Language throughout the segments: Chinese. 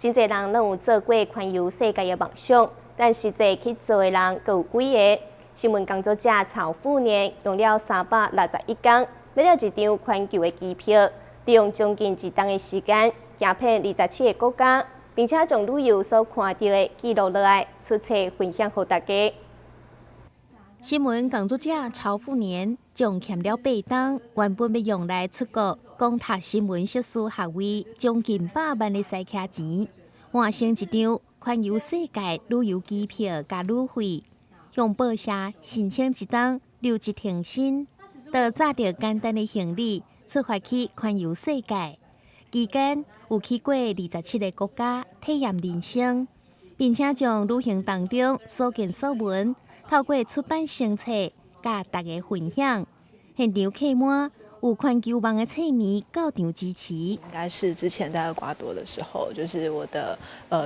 真侪人拢有做过环游世界的梦想，但实际去做的人各有几个。新闻工作者曹富年用了361天，买了一张环球的机票，利用将近1冬的时间，行遍27个国家，并且将旅游所看到的记录落来，出册分享给大家。新闻工作者曹富年将欠了8冬，原本要用来出国讲读新闻硕士学位，将近100万的塞车钱，换成一张环游世界旅游机票加旅费，向报社申请1冬留职停薪，就载着简单的行李出发去环游世界。期间有去过27个国家，体验人生，并且将旅行当中所见所闻。透过出版成册，甲大家分享。现场客满，有环球网的册迷到场支持。应该是之前在厄瓜多的时候，就是我的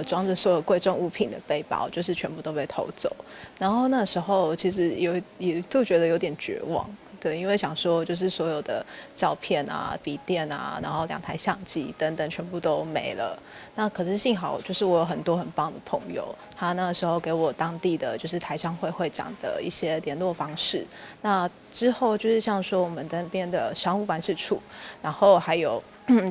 装着所有贵重物品的背包，就是全部都被偷走。然后那时候其实也就觉得有点绝望。对，因为想说就是所有的照片啊、笔电啊，然后2台相机等等全部都没了。那可是幸好就是我有很多很棒的朋友，他那时候给我当地的就是台商会会长的一些联络方式。那之后就是像说我们那边的商务办事处，然后还有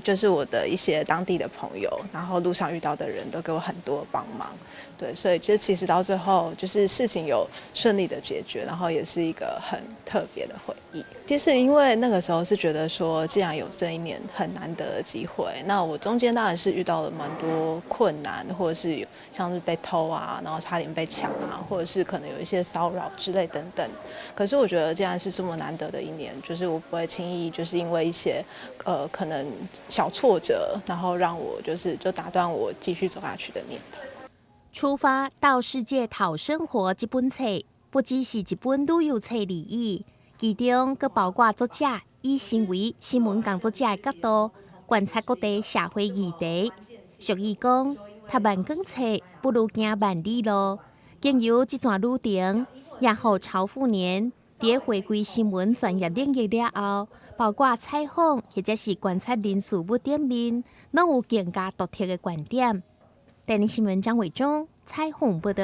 就是我的一些当地的朋友，然后路上遇到的人都给我很多帮忙。对，所以这其实到最后就是事情有顺利的解决，然后也是一个很特别的回忆。其实因为那个时候是觉得说，既然有这一年很难得的机会，那我中间当然是遇到了蛮多困难，或者是像是被偷啊，然后差点被抢啊，或者是可能有一些骚扰之类等等。可是我觉得既然是这么难得的一年，就是我不会轻易就是因为一些可能小挫折，然后让我就打断我继续走下去的念头。出发到世界讨生活这本册，不只是一本旅游册而已，其中更包括作者以身为新闻工作者的角度，观察各地社会议题。俗语讲，读万卷册不如行万里路。经由这段旅程，也让曹富年在回归新闻专业领域了后，包括采访或者是观察人事物店面，拢有更加独特的观点。台湾新闻张伟忠采访报道。